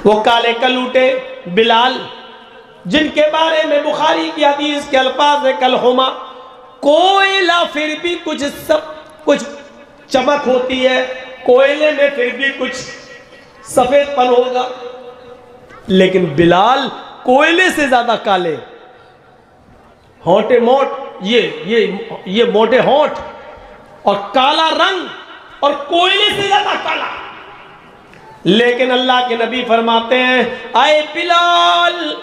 وہ کالے کلوٹے بلال، جن کے بارے میں بخاری کی حدیث کے الفاظ ہے کلہما، کوئلہ پھر بھی کچھ چمک ہوتی ہے، کوئلے میں پھر بھی کچھ سفید پن ہوگا، لیکن بلال کوئلے سے زیادہ کالے، ہونٹے موٹ، یہ موٹے ہونٹ اور کالا رنگ اور کوئلے سے زیادہ کالا۔ لیکن اللہ کے نبی فرماتے ہیں اے بلال،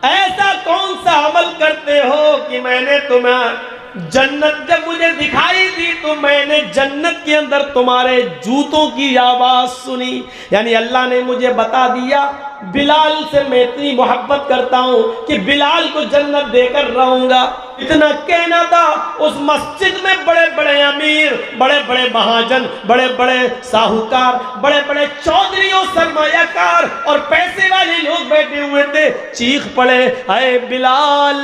ایسا کون سا عمل کرتے ہو کہ میں نے تمہیں جنت جب مجھے دکھائی دی تو میں نے جنت کے اندر تمہارے جوتوں کی آواز سنی، یعنی اللہ نے مجھے بتا دیا بلال سے میں اتنی محبت کرتا ہوں کہ بلال کو جنت دے کر رہوں گا۔ اتنا کہنا تھا، اس مسجد میں بڑے بڑے امیر، بڑے بڑے مہاجن، بڑے بڑے ساہوکار، بڑے بڑے چودھری اور سرمایہ کار اور پیسے والے لوگ بیٹھے ہوئے تھے، چیخ پڑے اے بلال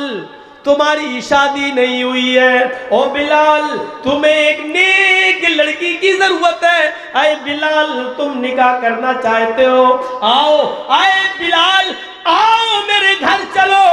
تمہاری شادی نہیں ہوئی ہے، او بلال تمہیں ایک نیک لڑکی کی ضرورت ہے، اے بلال تم نکاح کرنا چاہتے ہو، آؤ اے بلال آؤ میرے گھر چلو،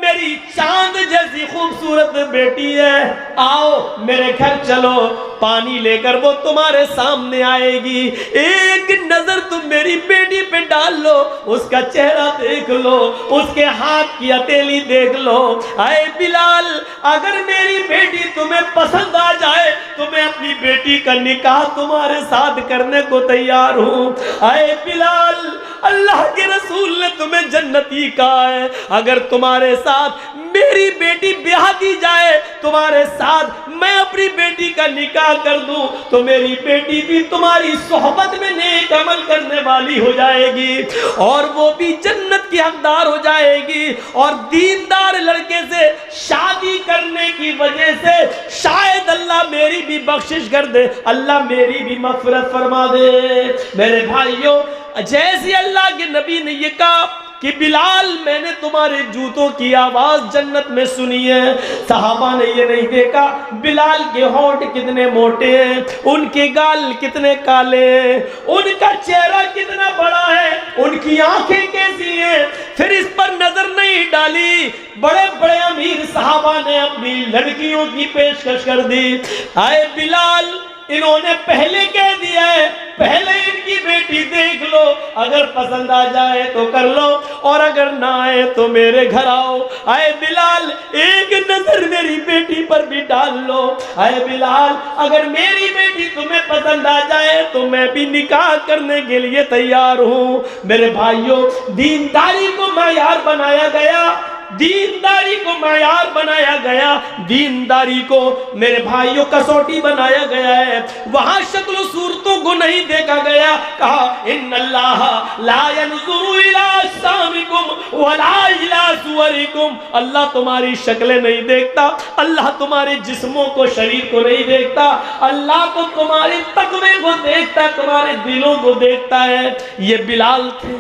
میری چاند جیسی خوبصورت بیٹی ہے، آؤ میرے گھر چلو، پانی لے کر وہ تمہارے سامنے آئے گی، ایک نظر تم میری بیٹی پہ ڈال لو، اس کا چہرہ دیکھ لو، اس کے ہاتھ کی ہتھیلی دیکھ لو، اے بلال اگر میری بیٹی تمہیں پسند آ جائے تو میں اپنی بیٹی کا نکاح تمہارے ساتھ کرنے کو تیار ہوں۔ اے بلال اللہ کے رسول نے تمہیں جنتی کہا ہے، اگر تمہارے ساتھ میری بیٹی بیاہ دی جائے، تمہارے ساتھ میں اپنی بیٹی کا نکاح کر دوں تو میری بیٹی بھی تمہاری صحبت میں نیک عمل کرنے والی ہو جائے گی اور وہ بھی جنت کی حقدار ہو جائے گی، اور دیندار لڑکے سے شادی کرنے کی وجہ سے شاید اللہ میری بھی بخشش کر دے، اللہ میری بھی مغفرت فرما دے۔ میرے بھائیوں، جیسے اللہ کے نبی نے یہ کہا کہ بلال میں نے تمہارے جوتوں کی آواز جنت میں سنی ہے، صحابہ نے یہ نہیں دیکھا بلال کے ہونٹ کتنے موٹے ہیں، ان کے گال کتنے کالے ہیں، ان کا چہرہ کتنا بڑا ہے، ان کی آنکھیں کیسی ہیں، پھر اس پر نظر نہیں ڈالی۔ بڑے بڑے امیر صحابہ نے اپنی لڑکیوں کی پیشکش کر دی، اے بلال انہوں نے پہلے کہہ دیا ہے پہلے ان کی بیٹی دیکھ لو، اگر پسند آ جائے تو کر لو اور اگر نہ آئے تو میرے گھر آؤ، اے بلال ایک نظر میری بیٹی پر بھی ڈال لو، اے بلال اگر میری بیٹی تمہیں پسند آ جائے تو میں بھی نکاح کرنے کے لیے تیار ہوں۔ میرے بھائیوں، دینداری کو معیار بنایا گیا، دینداری کو معیار بنایا گیا، دینداری کو میرے بھائیوں کسوٹی بنایا گیا ہے، وہاں شکل و صورتوں کو نہیں دیکھا گیا، کہا ان اللہ لا ينظر الى اجسامکم ولا الى صورکم، اللہ تمہاری شکلیں نہیں دیکھتا، اللہ تمہارے جسموں کو، شریر کو نہیں دیکھتا، اللہ تو تمہارے تقوی کو دیکھتا ہے، تمہارے دلوں کو دیکھتا ہے۔ یہ بلال تھے،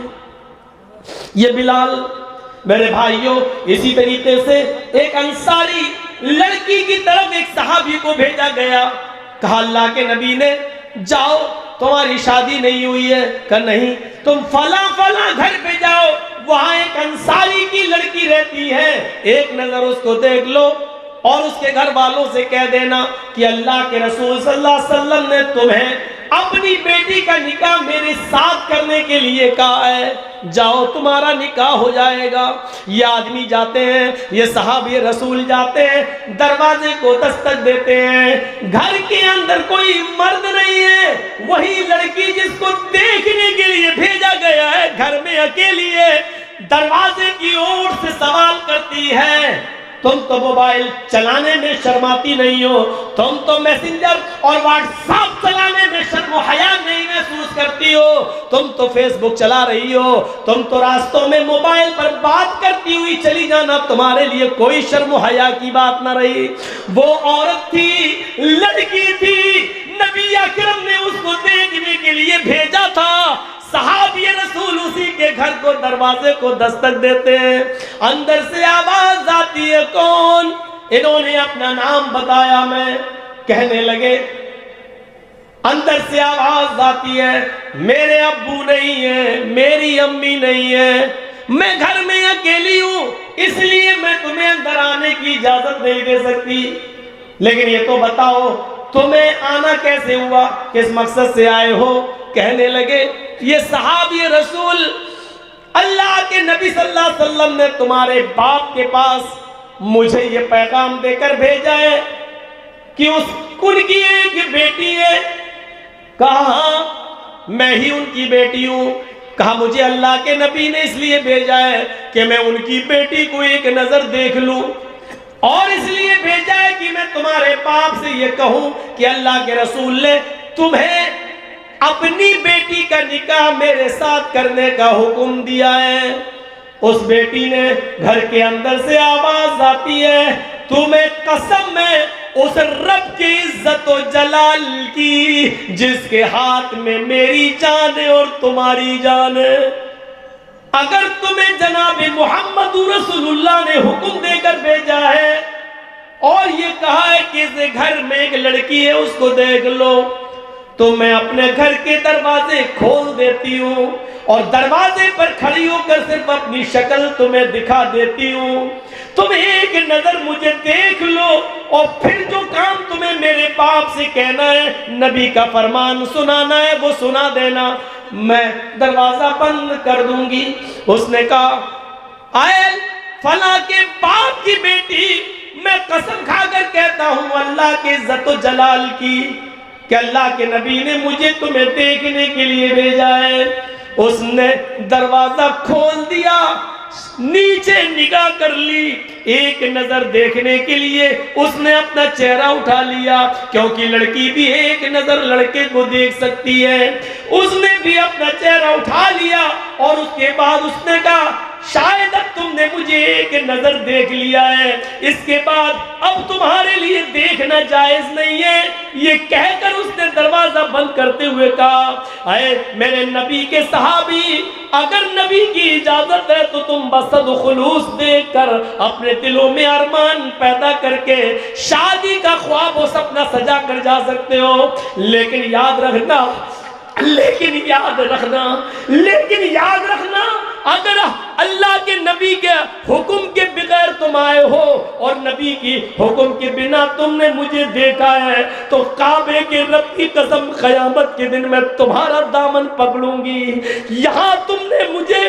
یہ بلال۔ میرے بھائیوں، اسی طریقے سے ایک انصاری لڑکی کی طرف ایک صحابی کو بھیجا گیا، کہا اللہ کے نبی نے جاؤ تمہاری شادی نہیں ہوئی ہے، کہا نہیں، تم فلاں فلاں گھر پہ جاؤ، وہاں ایک انصاری کی لڑکی رہتی ہے، ایک نظر اس کو دیکھ لو اور اس کے گھر والوں سے کہہ دینا کہ اللہ کے رسول صلی اللہ علیہ وسلم نے تمہیں اپنی بیٹی کا نکاح میرے ساتھ کرنے کے لیے کہا ہے، جاؤ تمہارا نکاح ہو جائے گا۔ یہ آدمی جاتے ہیں، یہ صحابی رسول جاتے ہیں، دروازے کو دستک دیتے ہیں، گھر کے اندر کوئی مرد نہیں ہے، وہی لڑکی جس کو دیکھنے کے لیے بھیجا گیا ہے گھر میں اکیلی ہے، دروازے کی اور سے سوال کرتی ہے تم تو موبائل چلانے میں شرماتی نہیں ہو، تم تو میسنجر اور واٹس ایپ چلانے میں شرم و حیا نہیں محسوس کرتی ہو، تم تو فیس بک چلا رہی ہو، تم تو راستوں میں موبائل پر بات کرتی ہوئی چلی جانا تمہارے لیے کوئی شرم و حیا کی بات نہ رہی۔ وہ عورت تھی، لڑکی تھی، نبی اکرم نے اس کو دیکھنے کے لیے بھیجا تھا، صحابی رسول اسی کے گھر کو دروازے کو دستک دیتے ہیں، اندر سے آواز آتی ہے کون؟ انہوں نے اپنا نام بتایا، میں کہنے لگے، اندر سے آواز آتی ہے میرے ابو نہیں ہیں، میری امی نہیں ہے، میں گھر میں اکیلی ہوں، اس لیے میں تمہیں اندر آنے کی اجازت نہیں دے سکتی، لیکن یہ تو بتاؤ تمہیں آنا کیسے ہوا، کس مقصد سے آئے ہو؟ کہنے لگے یہ صحابی رسول اللہ کے نبی صلی اللہ علیہ وسلم نے تمہارے باپ کے پاس مجھے یہ پیغام دے کر بھیجا ہے کہ ان کی ایک بیٹی ہے۔ کہا میں ہی ان کی بیٹی ہوں۔ کہا مجھے اللہ کے نبی نے اس لیے بھیجا ہے کہ میں ان کی بیٹی کو ایک نظر دیکھ لوں، اور اس لیے بھیجا ہے کہ میں تمہارے باپ سے یہ کہوں کہ اللہ کے رسول نے تمہیں اپنی بیٹی کا نکاح میرے ساتھ کرنے کا حکم دیا ہے۔ اس بیٹی نے گھر کے اندر سے آواز آتی ہے تمہیں قسم میں اس رب کی عزت و جلال کی جس کے ہاتھ میں میری جان ہے اور تمہاری جان ہے، اگر تمہیں جناب محمد رسول اللہ نے حکم دے کر بھیجا ہے اور یہ کہا ہے کہ اس گھر میں ایک لڑکی ہے اس کو دیکھ لو، تو میں اپنے گھر کے دروازے کھول دیتی ہوں اور دروازے پر کھڑی ہو کر صرف اپنی شکل تمہیں دکھا دیتی ہوں، تم ایک نظر مجھے دیکھ لو اور پھر جو کام تمہیں میرے باپ سے کہنا ہے، نبی کا فرمان سنانا ہے، وہ سنا دینا، میں دروازہ بند کر دوں گی۔ اس نے کہا اے فلاں کے باپ کی بیٹی، میں قسم کھا کر کہتا ہوں اللہ کے عزت و جلال کی کہ اللہ کے نبی نے مجھے تمہیں دیکھنے کے لیے بھیجا ہے۔ اس نے دروازہ کھول دیا، نیچے نگاہ کر لی، ایک نظر دیکھنے کے لیے اس نے اپنا چہرہ اٹھا لیا، کیونکہ لڑکی بھی ایک نظر لڑکے کو دیکھ سکتی ہے۔ اس نے بھی اپنا چہرہ اٹھا لیا اور اس کے بعد اس نے کہا شاید اب تم نے مجھے ایک نظر دیکھ لیا ہے، اس کے بعد اب تمہارے لیے دیکھنا جائز نہیں ہے۔ یہ کہہ کر اس نے دروازہ بند کرتے ہوئے کہا اے میرے نبی کے صحابی، اگر نبی کی اجازت ہے تو تم بصد خلوص دیکھ کر اپنے دلوں میں ارمان پیدا کر کے شادی کا خواب و سپنا سجا کر جا سکتے ہو، لیکن یاد رکھنا اگر اللہ کے نبی کے حکم کے بغیر تم آئے ہو اور نبی کی حکم کے بنا تم نے مجھے دیکھا ہے تو کعبے کے رب کی قسم قیامت کے دن میں تمہارا دامن پکڑوں گی۔ یہاں تم نے مجھے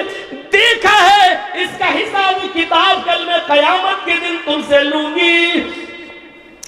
دیکھا ہے، اس کا حساب و کتاب کل میں قیامت کے دن تم سے لوں گی۔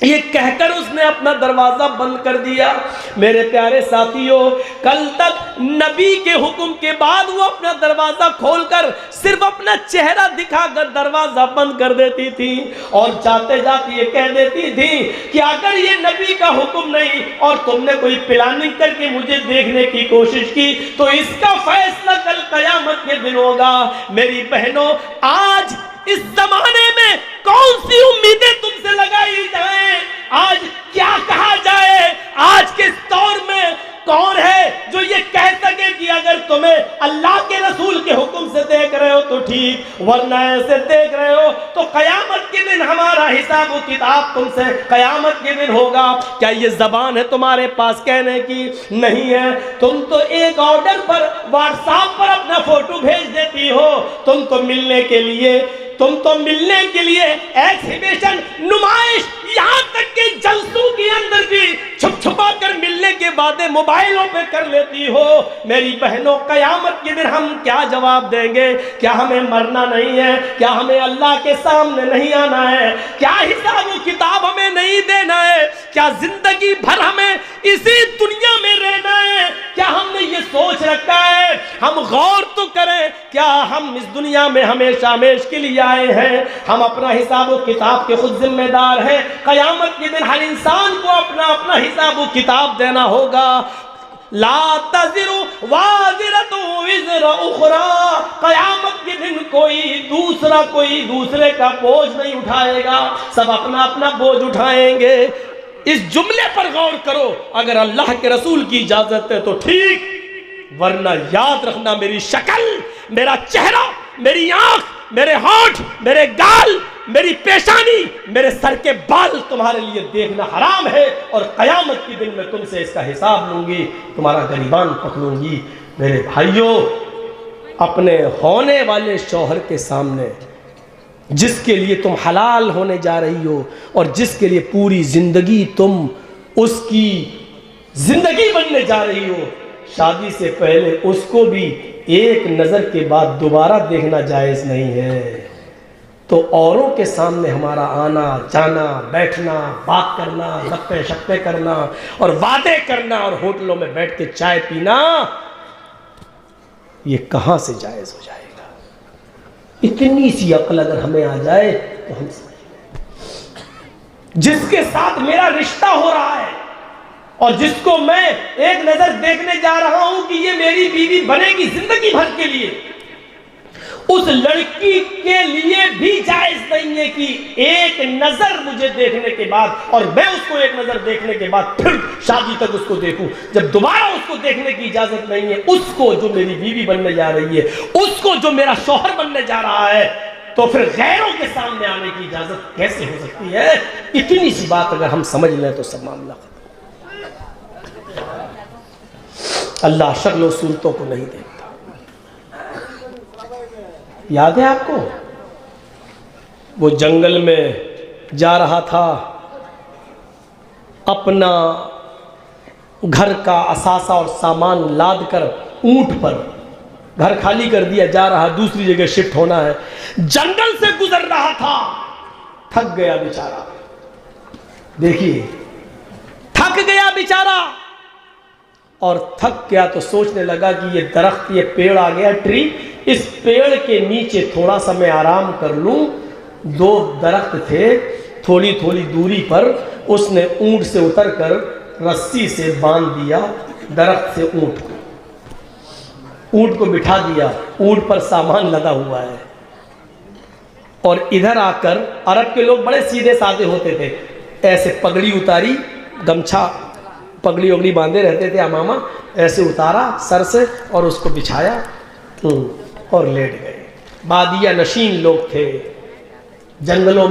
یہ کہہ کر اس نے اپنا دروازہ بند کر دیا۔ میرے پیارے ساتھیوں، کل تک نبی کے حکم کے بعد وہ اپنا دروازہ کھول کر صرف اپنا چہرہ دکھا کر دروازہ بند کر دیتی تھی اور جاتے جاتے یہ کہہ دیتی تھی کہ اگر یہ نبی کا حکم نہیں اور تم نے کوئی پلاننگ کر کے مجھے دیکھنے کی کوشش کی تو اس کا فیصلہ کل قیامت کے دن ہوگا۔ میری بہنوں، آج اس زمانے میں کون سی امیدیں تم سے لگائی جائیں، آج کیا کہا جائے، آج کے دور میں کون ہے جو یہ کہہ سکے کہ اگر تمہیں اللہ کے رسول کے حکم سے دیکھ رہے ہو تو ٹھیک، ورنہ ایسے دیکھ رہے ہو تو قیامت کے دن ہمارا حساب و کتاب تم سے قیامت کے دن ہوگا۔ کیا یہ زبان ہے تمہارے پاس کہنے کی؟ نہیں ہے۔ تم تو ایک آرڈر پر واٹس ایپ پر اپنا فوٹو بھیج دیتی ہو، تم تو ملنے کے لیے ایکسیبیشن، نمائش، یہاں تک کہ جلسوں کے اندر بھی چھپ چھپا کر ملنے کے وعدے موبائلوں پہ کر لیتی ہو۔ میری بہنوں، قیامت کے دن ہم کیا جواب دیں گے؟ کیا ہمیں مرنا نہیں ہے؟ کیا ہمیں اللہ کے سامنے نہیں آنا ہے؟ کیا حساب و کتاب ہمیں نہیں دینا ہے؟ کیا زندگی بھر ہمیں اسی دنیا میں رہنا ہے؟ کیا ہم نے یہ سوچ رکھا ہے؟ ہم غور تو کریں، کیا ہم اس دنیا میں ہمیشہ ہمیش کے لیے آئے ہیں؟ ہم اپنا حساب و کتاب کے خود ذمہ دار ہیں۔ قیامت کے دن ہر انسان کو اپنا حساب و کتاب دینا ہوگا۔ لا تزر وازرۃ وزر اخری، قیامت کے دن کوئی دوسرے کا بوجھ نہیں اٹھائے گا، سب اپنا اپنا بوجھ اٹھائیں گے۔ اس جملے پر غور کرو، اگر اللہ کے رسول کی اجازت ہے تو ٹھیک، ورنہ یاد رکھنا میری شکل، میرا چہرہ، میری آنکھ، میرے ہونٹ، میرے گال، میری پیشانی، میرے سر کے بال تمہارے لیے دیکھنا حرام ہے، اور قیامت کے دن میں تم سے اس کا حساب لوں گی، تمہارا گریبان پکڑوں گی۔ میرے بھائیوں، اپنے ہونے والے شوہر کے سامنے جس کے لیے تم حلال ہونے جا رہی ہو اور جس کے لیے پوری زندگی تم اس کی زندگی بننے جا رہی ہو، شادی سے پہلے اس کو بھی ایک نظر کے بعد دوبارہ دیکھنا جائز نہیں ہے۔ تو اوروں کے سامنے ہمارا آنا جانا، بیٹھنا، بات کرنا، گپے شپے کرنا اور وعدے کرنا اور ہوٹلوں میں بیٹھ کے چائے پینا، یہ کہاں سے جائز ہو جائے گا؟ اتنی سی عقل اگر ہمیں آ جائے تو ہم سمجھ لیں، جس کے ساتھ میرا رشتہ ہو رہا ہے اور جس کو میں ایک نظر دیکھنے جا رہا ہوں کہ یہ میری بیوی بنے گی زندگی بھر کے لیے، اس لڑکی کے لیے بھی جائز نہیں ہے کہ ایک نظر مجھے دیکھنے کے بعد اور میں اس کو ایک نظر دیکھنے کے بعد پھر شادی تک اس کو دیکھوں۔ جب دوبارہ اس کو دیکھنے کی اجازت نہیں ہے، اس کو جو میری بیوی بننے جا رہی ہے، اس کو جو میرا شوہر بننے جا رہا ہے، تو پھر غیروں کے سامنے آنے کی اجازت کیسے ہو سکتی ہے؟ اتنی سی بات اگر ہم سمجھ لیں تو سب معاملہ ختم۔ اللہ شکل و صورتوں کو نہیں دیکھتا۔ یاد ہے آپ کو وہ جنگل میں جا رہا تھا، اپنا گھر کا اثاثہ اور سامان لاد کر اونٹ پر گھر خالی کر دیا، جا رہا دوسری جگہ شفٹ ہونا ہے، جنگل سے گزر رہا تھا، تھک گیا بیچارہ۔ دیکھیے تھک گیا بیچارہ، اور تھک گیا تو سوچنے لگا کہ یہ درخت، یہ پیڑ آ گیا ٹری، اس پیڑ کے نیچے تھوڑا سا میں آرام کر لوں۔ دو درخت تھے تھوڑی تھوڑی دوری پر، اس نے اونٹ سے اتر کر رسی سے باندھ دیا درخت سے اونٹ کو بٹھا دیا، اونٹ پر سامان لدا ہوا ہے، اور ادھر آ کر عرب کے لوگ بڑے سیدھے سادے ہوتے تھے، ایسے پگڑی اتاری، گمچھا پگڑی وگڑی باندھے رہتے تھے، امامہ ایسے اتارا سر سے اور اس کو بچھایا اور لیٹ گئے۔ بادیہ نشین لوگ تھے، جنگلوں میں